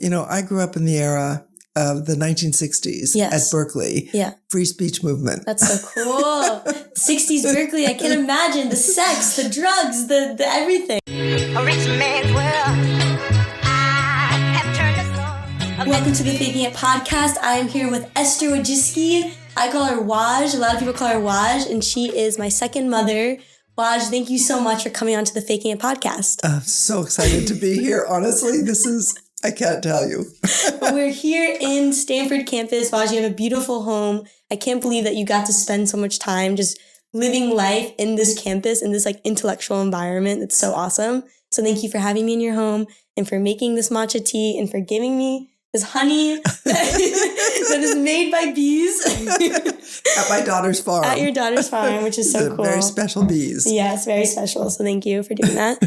I grew up in the era of the 1960s at Berkeley. Yeah. Free speech movement. That's so cool. 60s Berkeley. I can imagine the sex, the drugs, the everything. A rich man's world. I have turned us on. Welcome to the Faking It podcast. I am here with Esther Wojcicki. I call her Waj. A lot of people call her Waj, and she is my second mother. Waj, thank you so much for coming on to the Faking It podcast. I'm so excited to be here. Honestly, I can't tell you. We're here in Stanford campus. Waj, you have a beautiful home. I can't believe that you got to spend so much time just living life in this campus, in this intellectual environment. It's so awesome. So thank you for having me in your home and for making this matcha tea and for giving me this honey that is made by bees. At my daughter's farm. At your daughter's farm, which is so cool. Very special bees. Yeah, it's very special. So thank you for doing that.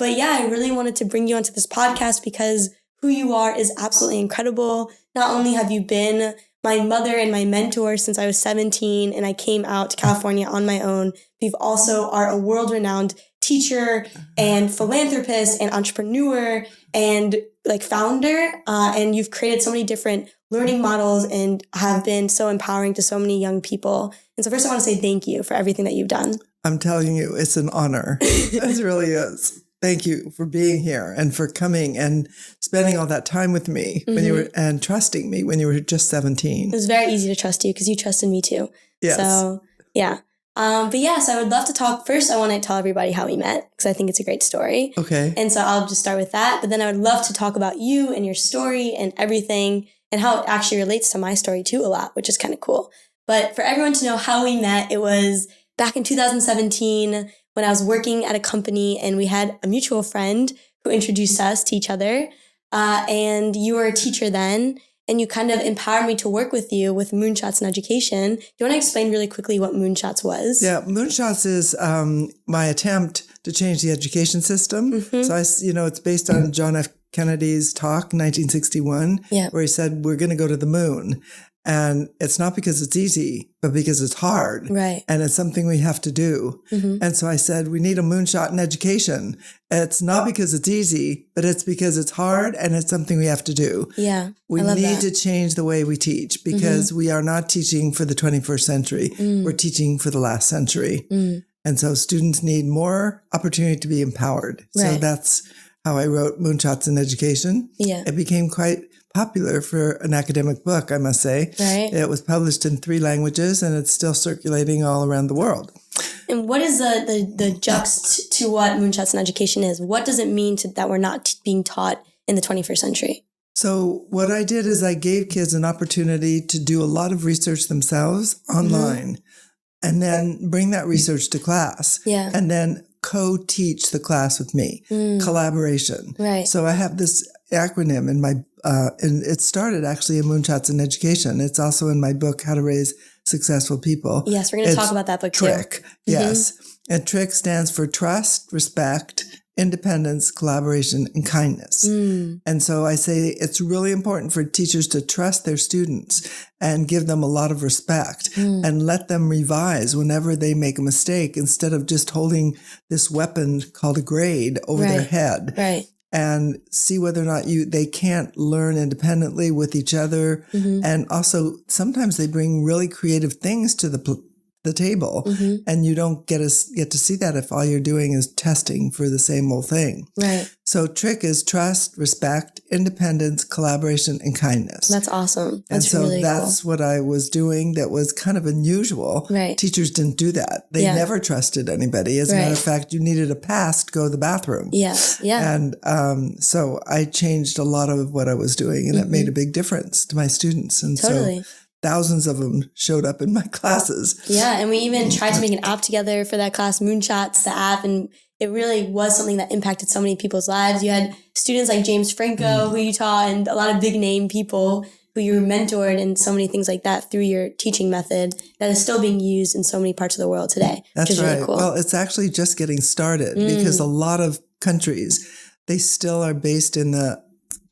But yeah, I really wanted to bring you onto this podcast because who you are is absolutely incredible. Not only have you been my mother and my mentor since I was 17 and I came out to California on my own, but you also are a world-renowned teacher and philanthropist and entrepreneur and founder. And you've created so many different learning models and have been so empowering to so many young people. And so first I want to say thank you for everything that you've done. I'm telling you, it's an honor. It really is. Thank you for being here and for coming and spending all that time with me when you were and trusting me when you were just 17. It was very easy to trust you because you trusted me too. Yes. So yeah. But yes, I would love to talk. First, I want to tell everybody how we met because I think it's a great story. Okay. And so I'll just start with that. But then I would love to talk about you and your story and everything and how it actually relates to my story too a lot, which is kind of cool. But for everyone to know how we met, it was back in 2017 when I was working at a company and we had a mutual friend who introduced us to each other. And you were a teacher then. And you kind of empowered me to work with you with Moonshots in Education. Do you want to explain really quickly what Moonshots was? Yeah, Moonshots is my attempt to change the education system. So it's based on John F. Kennedy's talk, 1961, where he said, we're going to go to the moon. And it's not because it's easy, but because it's hard. Right. And it's something we have to do. And so I said, we need a moonshot in education. It's not because it's easy, but it's because it's hard and it's something we have to do. Yeah. We need to change the way we teach because we are not teaching for the 21st century. We're teaching for the last century. And so students need more opportunity to be empowered. Right. So that's how I wrote Moonshots in Education. Yeah. It became quite popular for an academic book, I must say. Right. It was published in 3 languages and it's still circulating all around the world. And what is the juxt to what Moonshots in Education is? What does it mean that we're not being taught in the 21st century? So what I did is I gave kids an opportunity to do a lot of research themselves online and then bring that research to class. Yeah. And then co-teach the class with me. Collaboration. Right. So I have this acronym in my, and it started actually in Moonshots in Education. It's also in my book, How to Raise Successful People. Yes, we're going to talk about that book too. T.R.I.C.K. Yes. And T.R.I.C. stands for trust, respect, independence, collaboration, and kindness. And so I say it's really important for teachers to trust their students and give them a lot of respect and let them revise whenever they make a mistake instead of just holding this weapon called a grade over their head. Right. And see whether or not they can't learn independently with each other. And also sometimes they bring really creative things to the table and you don't get to see that if all you're doing is testing for the same old thing. Right. So T.R.I.C. is trust, respect, independence, collaboration, and kindness. That's awesome. That's and so really that's cool. what I was doing that was kind of unusual. Right. Teachers didn't do that. They never trusted anybody. As a matter of fact, you needed a pass to go to the bathroom. Yeah. Yeah. And so I changed a lot of what I was doing and it made a big difference to my students. And so thousands of them showed up in my classes. Yeah, and we even tried to make an app together for that class, Moonshots, the app, and it really was something that impacted so many people's lives. You had students like James Franco, who you taught, and a lot of big name people who you mentored and so many things like that through your teaching method that is still being used in so many parts of the world today. That's which is right. Really cool. Well, it's actually just getting started because a lot of countries, they still are based in the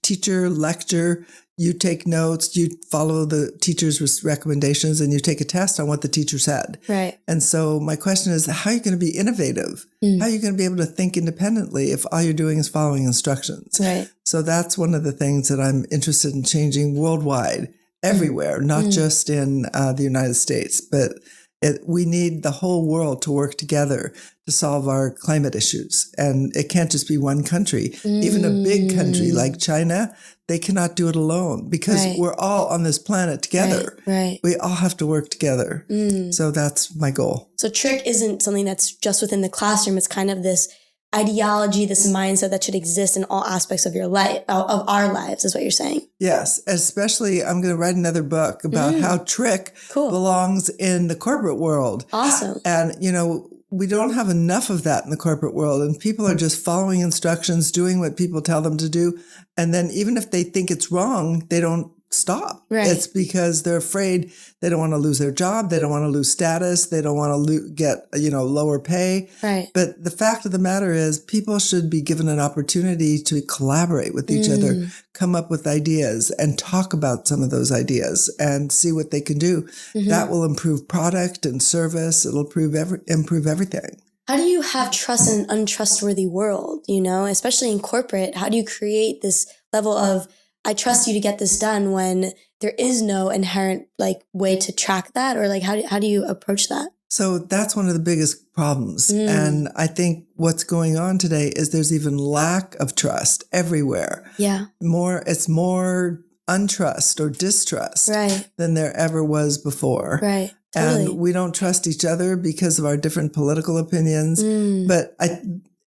teacher lecture you take notes, you follow the teacher's recommendations, and you take a test on what the teacher said. Right. And so my question is, how are you going to be innovative? How are you going to be able to think independently if all you're doing is following instructions? Right. So that's one of the things that I'm interested in changing worldwide, everywhere, not just in the United States, but we need the whole world to work together to solve our climate issues. And it can't just be one country. Even a big country like China, they cannot do it alone because we're all on this planet together. Right. We all have to work together. So that's my goal. So T.R.I.C. isn't something that's just within the classroom. It's kind of this ideology, this mindset that should exist in all aspects of your life, of our lives, is what you're saying. Yes, especially I'm going to write another book about how T.R.I.C. belongs in the corporate world. Awesome. And, we don't have enough of that in the corporate world, and people are just following instructions, doing what people tell them to do. And then even if they think it's wrong, they don't stop. Right. It's because they're afraid they don't want to lose their job. They don't want to lose status. They don't want to get, lower pay. Right. But the fact of the matter is people should be given an opportunity to collaborate with each other, come up with ideas and talk about some of those ideas and see what they can do. That will improve product and service. It'll improve everything. How do you have trust in an untrustworthy world, especially in corporate? How do you create this level of I trust you to get this done when there is no inherent way to track that, or how do you approach that? So that's one of the biggest problems. And I think what's going on today is there's even lack of trust everywhere. Yeah. It's more untrust or distrust than there ever was before. Right. Totally. And we don't trust each other because of our different political opinions. But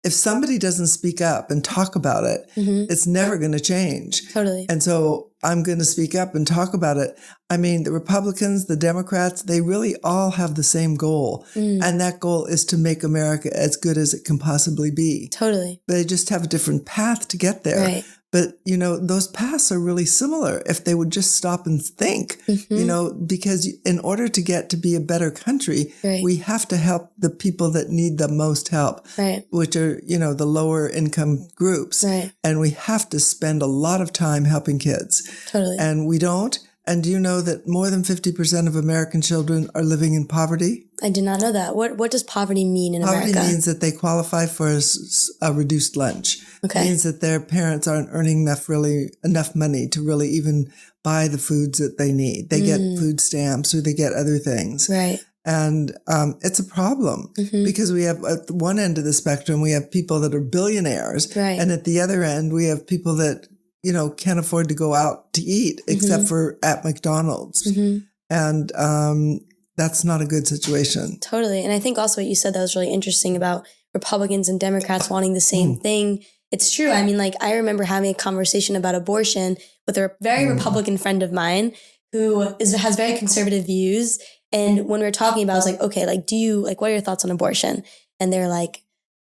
if somebody doesn't speak up and talk about it, it's never going to change. Totally. And so I'm going to speak up and talk about it. I mean, the Republicans, the Democrats, they really all have the same goal. And that goal is to make America as good as it can possibly be. Totally. They just have a different path to get there. Right. But, those paths are really similar if they would just stop and think, because in order to get to be a better country, we have to help the people that need the most help, which are, the lower income groups. And we have to spend a lot of time helping kids. Totally. And we don't. And do you know that more than 50% of American children are living in poverty? I did not know that. What does poverty mean in America? Poverty means that they qualify for a reduced lunch. Okay. It means that their parents aren't earning enough money to really even buy the foods that they need. They get food stamps or they get other things. Right. And it's a problem because we have at one end of the spectrum, we have people that are billionaires. Right. And at the other end, we have people that can't afford to go out to eat except for at McDonald's. And that's not a good situation. Totally. And I think also what you said that was really interesting about Republicans and Democrats wanting the same thing. It's true. I mean, I remember having a conversation about abortion with a very Republican friend of mine who has very conservative views. And when we were talking about, I was like, okay, what are your thoughts on abortion? And they're like,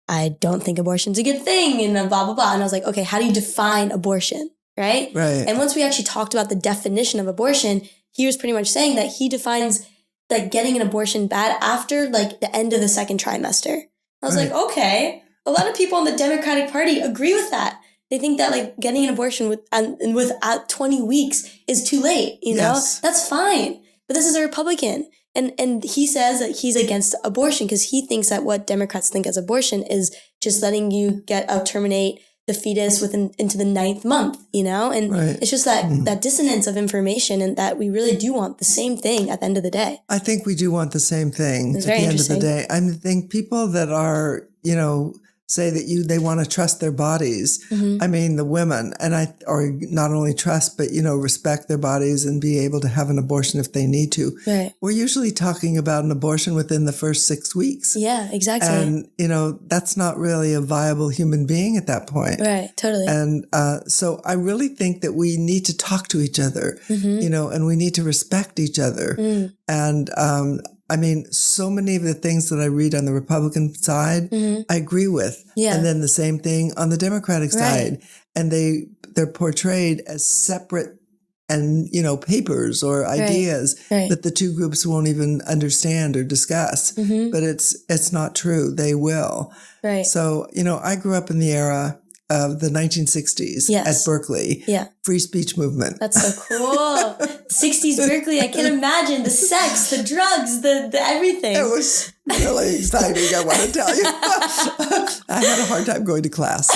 I don't think abortion's a good thing and blah, blah, blah. And I was like, okay, how do you define abortion? Right. And once we actually talked about the definition of abortion, he was pretty much saying that he defines getting an abortion bad after the end of the second trimester. I was like, okay, a lot of people in the Democratic Party agree with that. They think that getting an abortion without 20 weeks is too late. That's fine. But this is a Republican. And he says that he's against abortion because he thinks that what Democrats think as abortion is just letting you terminate the fetus into the 9th month, and it's just that dissonance of information, and that we really do want the same thing at the end of the day. I think we do want the same thing at the end of the day. I think people that are, say that they want to trust their bodies. I mean, the women, or not only trust, but, respect their bodies and be able to have an abortion if they need to. Right. We're usually talking about an abortion within the first 6 weeks. Yeah, exactly. And, that's not really a viable human being at that point. Right. Totally. And, so I really think that we need to talk to each other, and we need to respect each other. And, I mean, so many of the things that I read on the Republican side, I agree with. Yeah. And then the same thing on the Democratic side. And they're portrayed as separate and, papers or ideas that the two groups won't even understand or discuss. But it's not true. They will. Right. So, I grew up in the era of the 1960s at Berkeley. Yeah. Free speech movement. That's so cool. 60s Berkeley. I can imagine the sex, the drugs, the everything. It was really exciting, I want to tell you. I had a hard time going to class.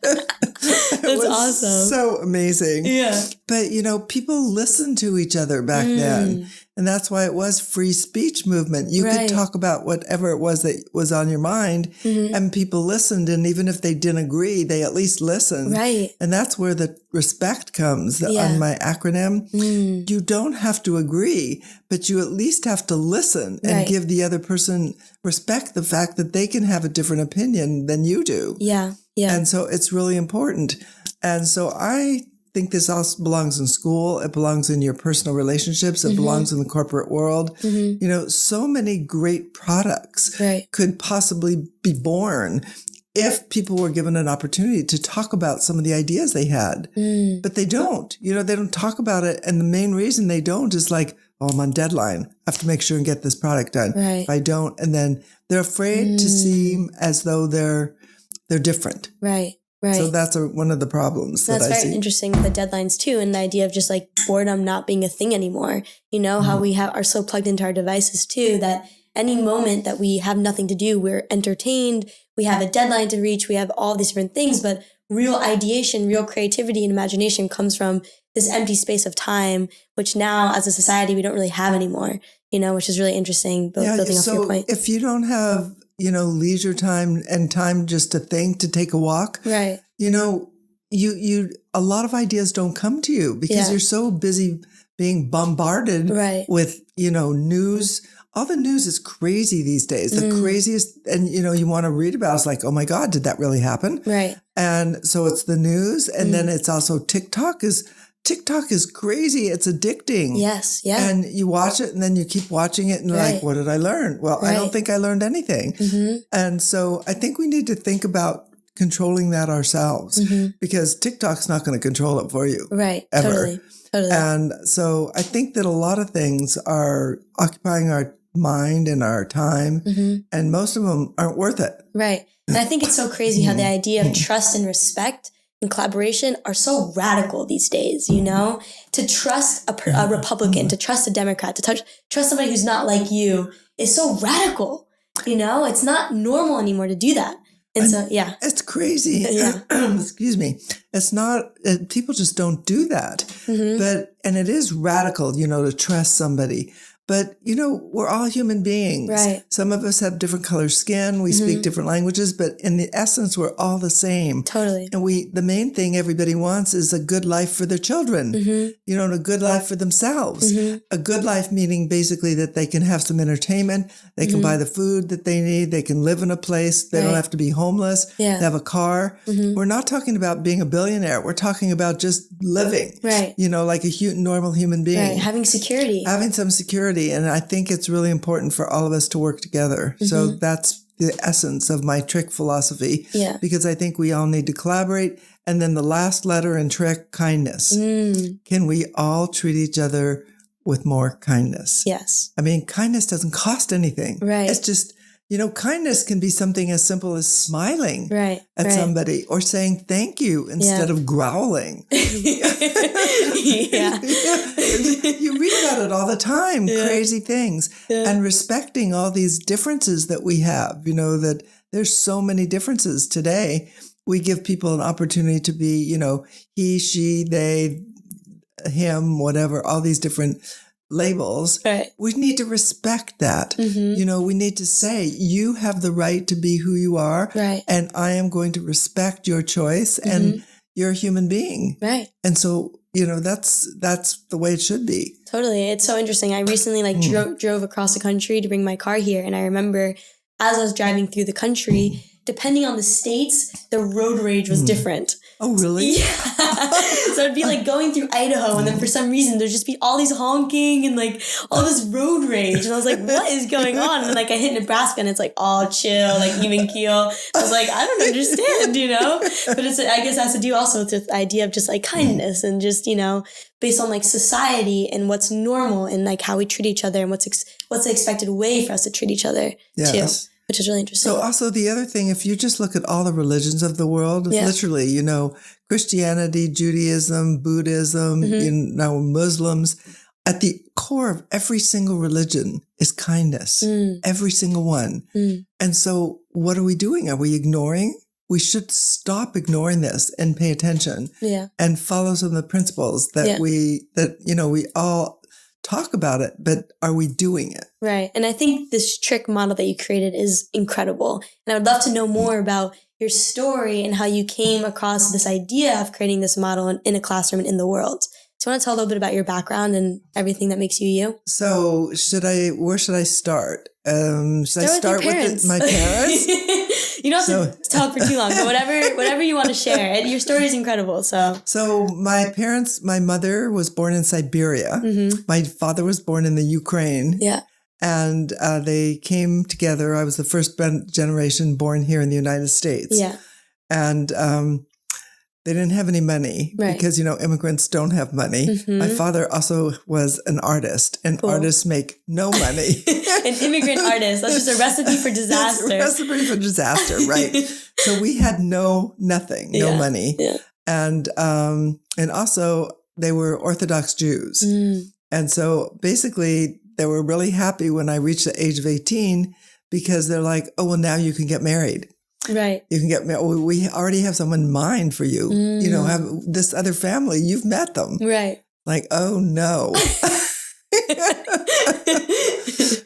That's awesome. So amazing. Yeah. But, people listened to each other back then. And that's why it was free speech movement. You could talk about whatever it was that was on your mind and people listened. And even if they didn't agree, they at least listened. Right. And that's where the respect comes on my acronym. You don't have to agree, but you at least have to listen and give the other person respect the fact that they can have a different opinion than you do. Yeah. Yeah. And so it's really important. And so I think this also belongs in school. It belongs in your personal relationships. It belongs in the corporate world. So many great products could possibly be born if people were given an opportunity to talk about some of the ideas they had. But they don't. They don't talk about it. And the main reason they don't is like, oh, I'm on deadline. I have to make sure and get this product done. Right. If I don't, and then they're afraid to seem as though they're different. Right. Right. So that's one of the problems that I see. That's very interesting with the deadlines too, and the idea of just like boredom not being a thing anymore. How we are so plugged into our devices too, that any moment that we have nothing to do, we're entertained, we have a deadline to reach, we have all these different things, but real ideation, real creativity and imagination comes from this empty space of time, which now as a society, we don't really have anymore, which is really interesting, building off your point. If you don't have leisure time and time just to think, to take a walk. Right. You a lot of ideas don't come to you because you're so busy being bombarded with, news. All the news is crazy these days. The craziest, and you want to read about, it's like, oh my God, did that really happen? Right. And so it's the news. And then it's also TikTok is crazy. It's addicting. Yes. Yeah. And you watch it and then you keep watching it and like, what did I learn? Well, I don't think I learned anything. And so I think we need to think about controlling that ourselves because TikTok's not going to control it for you. Right. Ever. Totally. And so I think that a lot of things are occupying our mind and our time and most of them aren't worth it. Right. And I think it's so crazy how the idea of trust and respect and collaboration are so radical these days, to trust a Republican, to trust a Democrat, to trust somebody who's not like you is so radical, it's not normal anymore to do that. And so, yeah. It's crazy. Yeah. Excuse me. It's not, people just don't do that. And it is radical, to trust somebody. But, we're all human beings. Right. Some of us have different color skin. We speak different languages, but in the essence, we're all the same. Totally. And the main thing everybody wants is a good life for their children, and a good life for themselves. A good life meaning basically that they can have some entertainment. They can buy the food that they need. They can live in a place. They don't have to be homeless. They have a car. We're not talking about being a billionaire. We're talking about just living, like a normal human being. Right. Having security. Having some security. And I think it's really important for all of us to work together. So that's the essence of my T.R.I.C. philosophy. Yeah. Because I think we all need to collaborate. And then the last letter in T.R.I.C., kindness. Can we all treat each other with more kindness? Yes. I mean, kindness doesn't cost anything. Right. It's just, kindness can be something as simple as smiling at somebody or saying thank you instead of growling. You read about it all the time, crazy things, and respecting all these differences that we have, that there's so many differences today. We give people an opportunity to be, he, she, they, him, whatever, all these different labels. Right. We need to respect that. We need to say, you have the right to be who you are. Right. And I am going to respect your choice and you're a human being. Right. And so, that's the way it should be. Totally. It's so interesting. I recently drove across the country to bring my car here. And I remember as I was driving through the country, depending on the states, the road rage was different. Oh, really? Yeah. So it'd be like going through Idaho, and then for some reason there'd just be all these honking and like all this road rage. And I was like, what is going on? And then I hit Nebraska and it's like all chill, like even keel. I was like, I don't understand, But I guess it has to do also with the idea of just like kindness and just, based on like society and what's normal and like how we treat each other and what's the expected way for us to treat each other too. which is really interesting. So also the other thing, if you just look at all the religions of the world, literally, you know, Christianity, Judaism, Buddhism, you know, Muslims, at the core of every single religion is kindness. Every single one. And so what are we doing? Are we ignoring? We should stop ignoring this and pay attention and follow some of the principles that we all talk about it, but are we doing it? Right. And I think this T.R.I.C model that you created is incredible. And I would love to know more about your story and how you came across this idea of creating this model in a classroom and in the world. So I want to tell a little bit about your background and everything that makes you you. So where should I start? Should I start with my parents? You don't have to talk for too long, but whatever you want to share. Your story is incredible. So my parents, my mother was born in Siberia. My father was born in the Ukraine. Yeah. And they came together. I was the first generation born here in the United States. Yeah. And they didn't have any money because, you know, immigrants don't have money. My father also was an artist, and artists make no money. An immigrant artist. That's just a recipe for disaster. It's a recipe for disaster, right? So we had nothing, no money. Yeah. And also they were Orthodox Jews. And so basically they were really happy when I reached the age of 18 because they're like, oh, well, now you can get married. Right. You can get married. We already have someone in mind for you. You know, have this other family. You've met them. Right. Like, oh, no.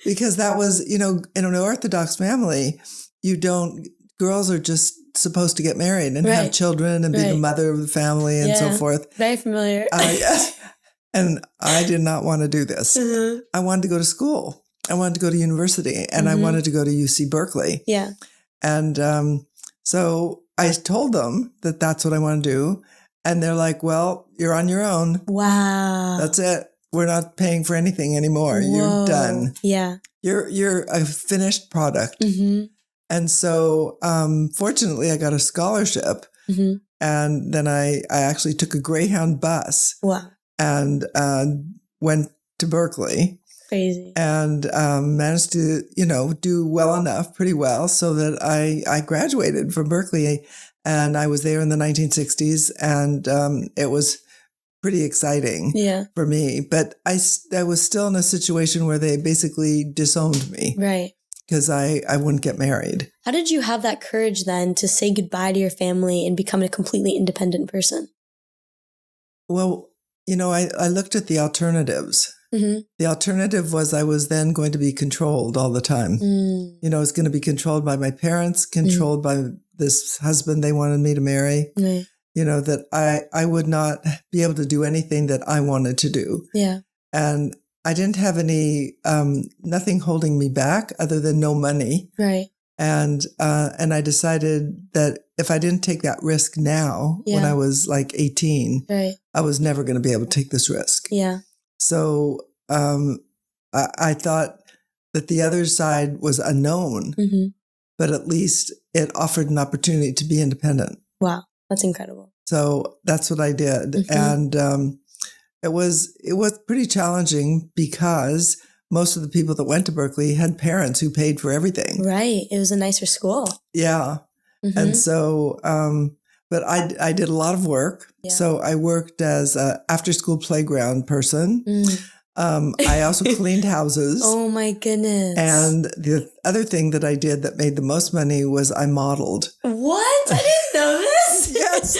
Because that was, you know, in an Orthodox family, girls are just supposed to get married and have children and be the mother of the family and so forth. Very familiar. And I did not want to do this. I wanted to go to school. I wanted to go to university, and I wanted to go to UC Berkeley. Yeah. And so I told them that that's what I want to do. And they're like, well, you're on your own. Wow. That's it. We're not paying for anything anymore. Whoa. You're done. Yeah. You're a finished product. And so fortunately, I got a scholarship. And then I actually took a Greyhound bus. Wow. And went to Berkeley. Crazy. And managed to, you know, do well enough, pretty well, so that I graduated from Berkeley. And I was there in the 1960s, and it was pretty exciting for me. But I was still in a situation where they basically disowned me. Right. Because I wouldn't get married. How did you have that courage then to say goodbye to your family and become a completely independent person? Well, you know, I looked at the alternatives. The alternative was I was then going to be controlled all the time. You know, I was going to be controlled by my parents, controlled by this husband they wanted me to marry. You know, that I would not be able to do anything that I wanted to do. Yeah. And I didn't have nothing holding me back other than no money. Right. And I decided that if I didn't take that risk now, when I was like 18, I was never going to be able to take this risk. Yeah. So I thought that the other side was unknown, but at least it offered an opportunity to be independent. Wow, that's incredible. So that's what I did, and it was pretty challenging because most of the people that went to Berkeley had parents who paid for everything. Right, it was a nicer school. Yeah, and so. But I did a lot of work. Yeah. So I worked as an after-school playground person. I also cleaned houses. Oh, my goodness. And the other thing that I did that made the most money was I modeled. What? I didn't know this. Yes.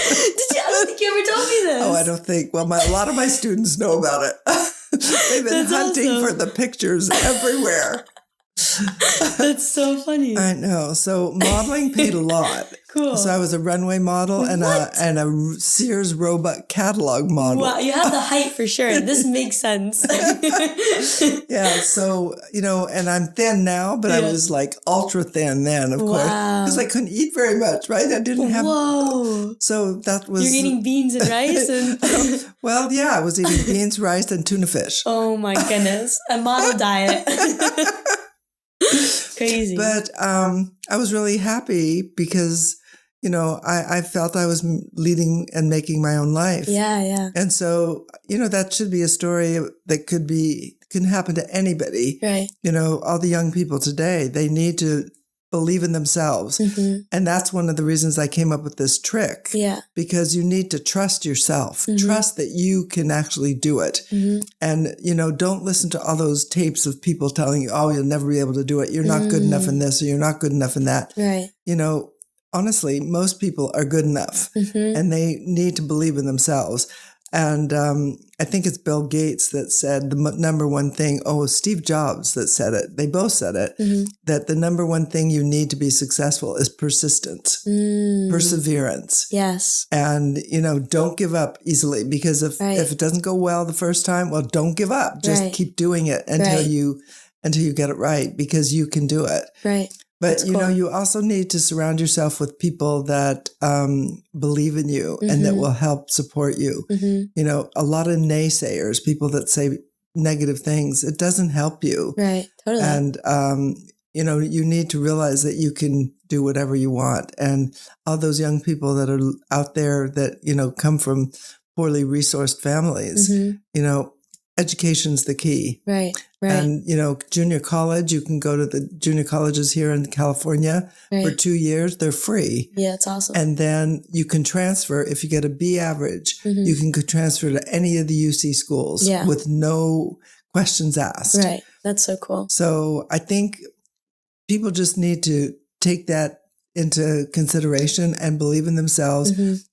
I don't think you ever told me this. Oh, I don't think. Well, a lot of my students know about it. They've been hunting for the pictures everywhere. That's so funny. I know. So modeling paid a lot. Cool. So I was a runway model and a Sears Roebuck catalog model. Wow, you have the height for sure. This makes sense. Yeah. So, you know, and I'm thin now, but I was like ultra thin then, of course, because I couldn't eat very much, right? I didn't have. Whoa. So that was. You're eating beans and rice and. Well, yeah, I was eating beans, rice, and tuna fish. Oh my goodness. A model diet. Crazy. But I was really happy because, you know, I felt I was leading and making my own life. Yeah, yeah. And so, you know, that should be a story that can happen to anybody. Right. You know, all the young people today, they need to believe in themselves. And that's one of the reasons I came up with this trick. Yeah. Because you need to trust yourself, trust that you can actually do it. And, don't listen to all those tapes of people telling you, oh, you'll never be able to do it. You're not good enough in this, or you're not good enough in that. Right. Honestly, most people are good enough and they need to believe in themselves. And I think it's Bill Gates that said the number one thing, Steve Jobs that said it. They both said it, that the number one thing you need to be successful is persistence, perseverance. Yes. And, don't give up easily, because if it doesn't go well the first time, well, don't give up. Just keep doing it until you get it right, because you can do it. Right. But, you also need to surround yourself with people that believe in you and that will help support you. A lot of naysayers, people that say negative things, it doesn't help you. Right. Totally. And, you need to realize that you can do whatever you want. And all those young people that are out there that, come from poorly resourced families, education's the key. Right. And, junior college, you can go to the junior colleges here in California for 2 years. They're free. Yeah, that's awesome. And then you can transfer, if you get a B average, you can transfer to any of the UC schools with no questions asked. Right. That's so cool. So I think people just need to take that into consideration and believe in themselves,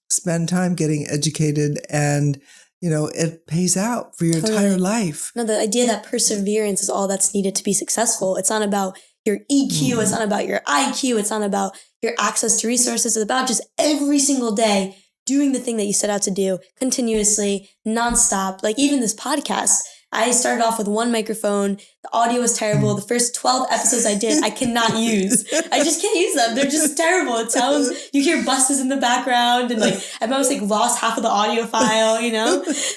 spend time getting educated, and it pays out for your entire life. No, the idea that perseverance is all that's needed to be successful. It's not about your EQ. It's not about your IQ. It's not about your access to resources. It's about just every single day doing the thing that you set out to do continuously, nonstop. Like even this podcast, I started off with one microphone. The audio was terrible. The first 12 episodes I did, I cannot use. I just can't use them. They're just terrible. It sounds, you hear buses in the background, and I've almost lost half of the audio file,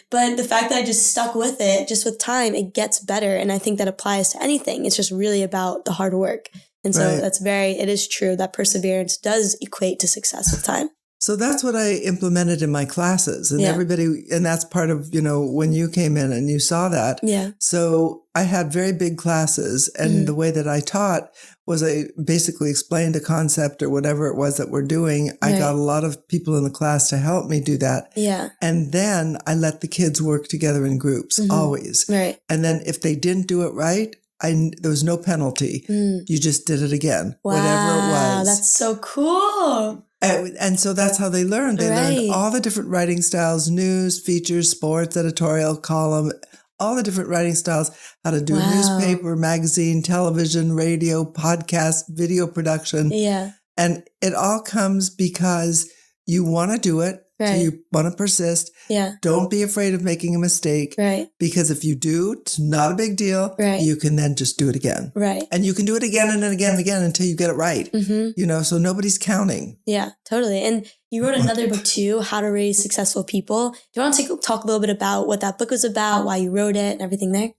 But the fact that I just stuck with it, just with time, it gets better. And I think that applies to anything. It's just really about the hard work. And so it is true that perseverance does equate to success with time. So that's what I implemented in my classes, and and that's part of, when you came in and you saw that. Yeah. So I had very big classes, and the way that I taught was I basically explained a concept or whatever it was that we're doing. I got a lot of people in the class to help me do that. Yeah. And then I let the kids work together in groups, always. Right. And then if they didn't do it right, there was no penalty. You just did it again, whatever it was. Wow, that's so cool. And so that's how they learned. They learned all the different writing styles: news, features, sports, editorial, column, all the different writing styles, how to do a newspaper, magazine, television, radio, podcast, video production. Yeah. And it all comes because you want to do it. So you want to persist. Yeah. Don't be afraid of making a mistake. Right. Because if you do, it's not a big deal. Right. You can then just do it again. Right. And you can do it again and then again and again until you get it right. So nobody's counting. Yeah, totally. And you wrote another book too, How to Raise Successful People. Do you want to talk a little bit about what that book was about, why you wrote it and everything there?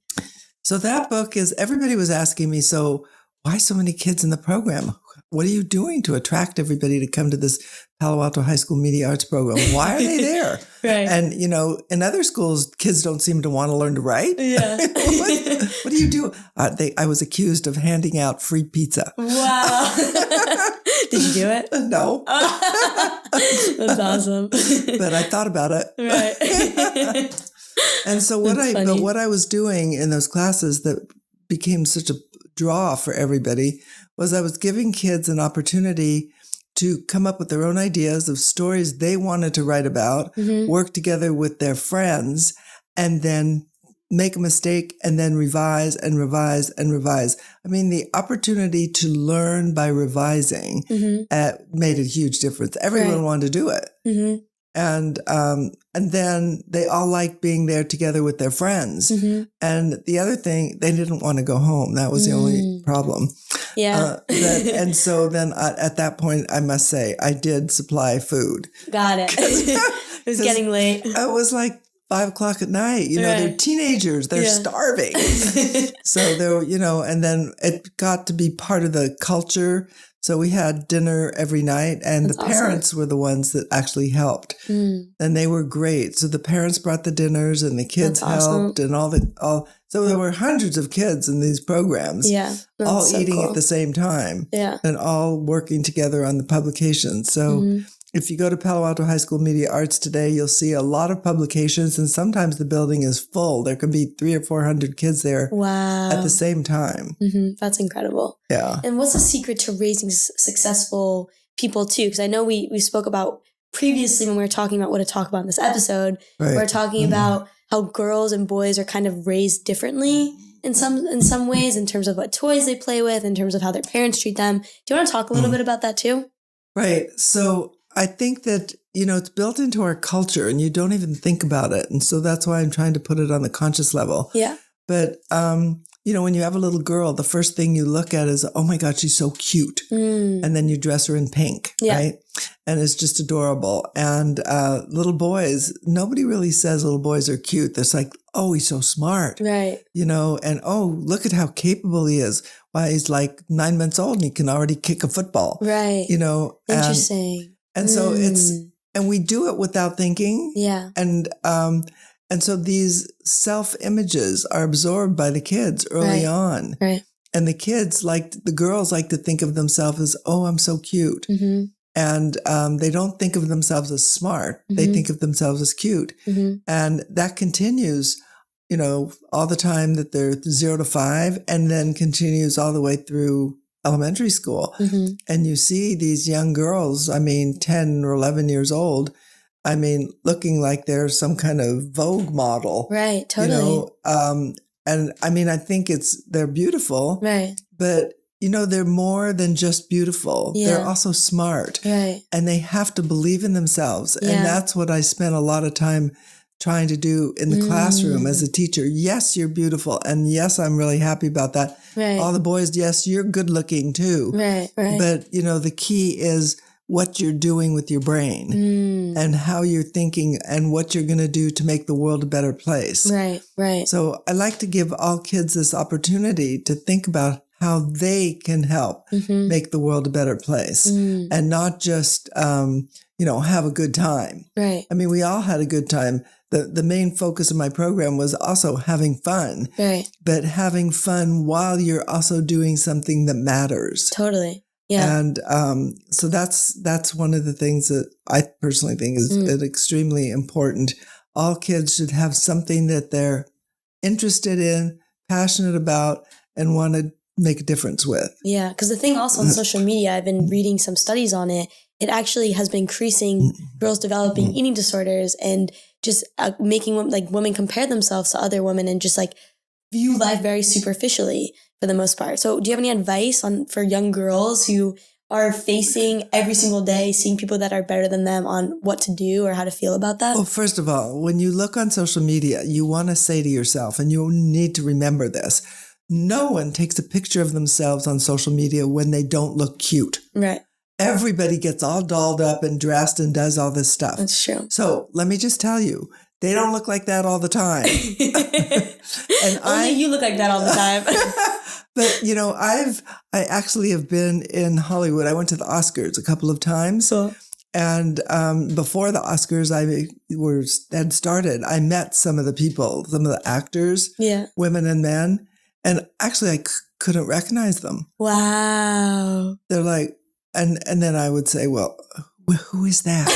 So that book is, everybody was asking me, so why so many kids in the program? What are you doing to attract everybody to come to this Palo Alto High School Media Arts program? Why are they there? And, in other schools, kids don't seem to want to learn to write. Yeah. What do you do? I was accused of handing out free pizza. Wow. Did you do it? No. That's awesome. But I thought about it. Right. And so what I was doing in those classes that became such a draw for everybody was I was giving kids an opportunity to come up with their own ideas of stories they wanted to write about, work together with their friends, and then make a mistake and then revise and revise and revise. I mean, the opportunity to learn by revising made a huge difference. Everyone wanted to do it. And then they all liked being there together with their friends. And the other thing, they didn't want to go home. That was the only problem. Yeah. And so then at that point, I must say, I did supply food. Got it. It was getting late. It was 5:00 at night. They're teenagers. They're starving. So and then it got to be part of the culture. So we had dinner every night, and That's the parents were the ones that actually helped. And they were great. So the parents brought the dinners and the kids helped and so there were hundreds of kids in these programs. Yeah. All eating at the same time. Yeah. And all working together on the publications. So if you go to Palo Alto High School Media Arts today, you'll see a lot of publications, and sometimes the building is full. There can be 300 or 400 kids there at the same time. That's incredible. Yeah. And what's the secret to raising successful people too? Because I know we spoke about previously when we were talking about what to talk about in this episode. Right. We're talking about how girls and boys are kind of raised differently in some ways, in terms of what toys they play with, in terms of how their parents treat them. Do you want to talk a little bit about that too? Right. So I think that, it's built into our culture and you don't even think about it. And so that's why I'm trying to put it on the conscious level. Yeah. But, when you have a little girl, the first thing you look at is, oh my God, she's so cute. And then you dress her in pink, right? And it's just adorable. And little boys, nobody really says little boys are cute. It's like, oh, he's so smart. Right. And oh, look at how capable he is. Why, he's like 9 months old and he can already kick a football. Right. Interesting. And so and we do it without thinking. Yeah. And so these self-images are absorbed by the kids early on. Right. And the girls like to think of themselves as, oh, I'm so cute. And they don't think of themselves as smart. They think of themselves as cute. And that continues, all the time that they're 0 to 5, and then continues all the way through elementary school. And you see these young girls, 10 or 11 years old, looking like they're some kind of Vogue model. Right, totally. And I think they're beautiful. Right. But, they're more than just beautiful. Yeah. They're also smart. Right. And they have to believe in themselves. Yeah. And that's what I spent a lot of time trying to do in the classroom as a teacher. Yes, you're beautiful. And yes, I'm really happy about that. Right. All the boys, yes, you're good looking too. Right. But, the key is what you're doing with your brain and how you're thinking and what you're going to do to make the world a better place. Right. So I like to give all kids this opportunity to think about how they can help make the world a better place and not just, have a good time. Right. We all had a good time. The main focus of my program was also having fun. Right. But having fun while you're also doing something that matters. Totally. Yeah. And so that's one of the things that I personally think is extremely important. All kids should have something that they're interested in, passionate about, and want to make a difference with. Yeah. Because the thing also on social media, I've been reading some studies on it. It actually has been increasing girls developing eating disorders and just making women compare themselves to other women and just view life very superficially for the most part. So do you have any advice for young girls who are facing every single day, seeing people that are better than them on what to do or how to feel about that? Well, first of all, when you look on social media, you want to say to yourself, and you need to remember this, no one takes a picture of themselves on social media when they don't look cute. Right. Everybody gets all dolled up and dressed and does all this stuff. That's true. So let me just tell you, they don't look like that all the time. And only you look like that all the time. But, I actually have been in Hollywood. I went to the Oscars a couple of times. So. And before the Oscars had started, I met some of the people, some of the actors, women and men. And actually, I couldn't recognize them. Wow. They're like, and then I would say, well, who is that?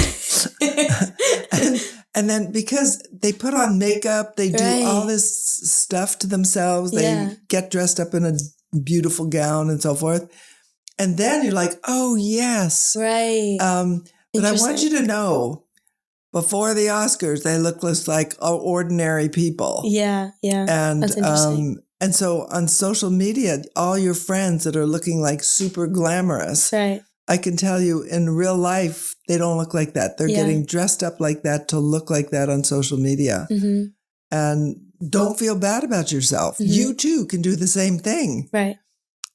and then because they put on makeup, they do all this stuff to themselves. They get dressed up in a beautiful gown and so forth. And then you're like, oh, yes. Right. But I want you to know, before the Oscars, they look just like ordinary people. Yeah. And that's interesting. And so on social media, all your friends that are looking like super glamorous, right. I can tell you in real life, they don't look like that. They're getting dressed up like that to look like that on social media. And don't feel bad about yourself. You too can do the same thing. Right.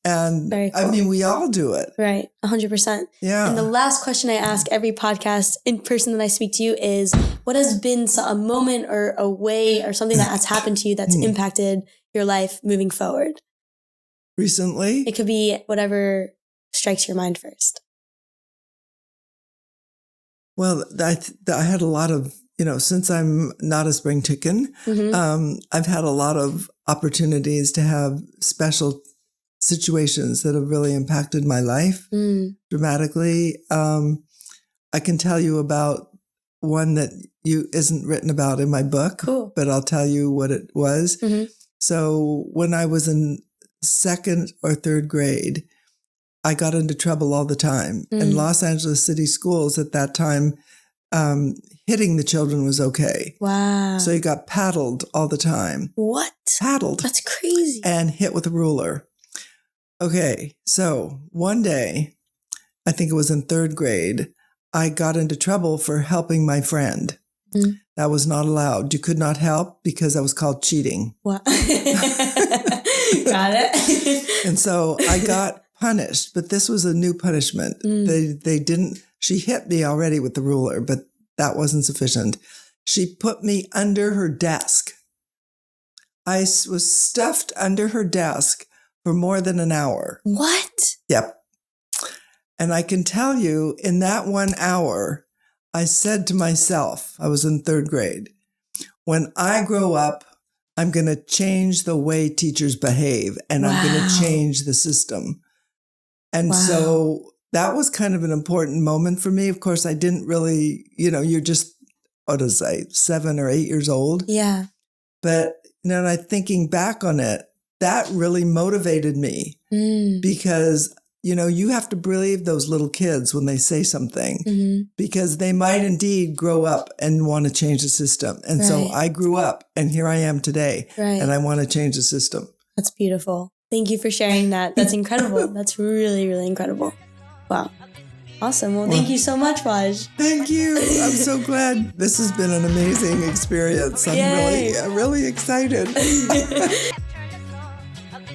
And very cool. We all do it. Right. 100%. Yeah. And the last question I ask every podcast in person that I speak to you is, what has been a moment or a way or something that has happened to you that's impacted your life moving forward? Recently? It could be whatever strikes your mind first? Well, I had a lot of, since I'm not a spring chicken, I've had a lot of opportunities to have special situations that have really impacted my life dramatically. I can tell you about one that isn't written about in my book, but I'll tell you what it was. So when I was in 2nd or 3rd grade, I got into trouble all the time. In Los Angeles City schools at that time, hitting the children was okay. Wow. So you got paddled all the time. What? Paddled. That's crazy. And hit with a ruler. Okay, so one day, I think it was in 3rd grade, I got into trouble for helping my friend. That was not allowed. You could not help because that was called cheating. What? Got it. And so I got punished, but this was a new punishment. She hit me already with the ruler, but that wasn't sufficient. She put me under her desk. I was stuffed under her desk for more than an hour. What? Yep. And I can tell you, in that 1 hour, I said to myself, I was in 3rd grade, when I grow up, I'm going to change the way teachers behave, and I'm going to change the system. And so that was kind of an important moment for me. Of course, I didn't really, you're just, 7 or 8 years old. Yeah. But, thinking back on it, that really motivated me because, you have to believe those little kids when they say something because they might indeed grow up and want to change the system. And so I grew up and here I am today and I want to change the system. That's beautiful. Thank you for sharing that. That's incredible. That's really, really incredible. Wow. Awesome. Well, thank you so much, Waj. Thank you. I'm so glad. This has been an amazing experience. I'm really excited.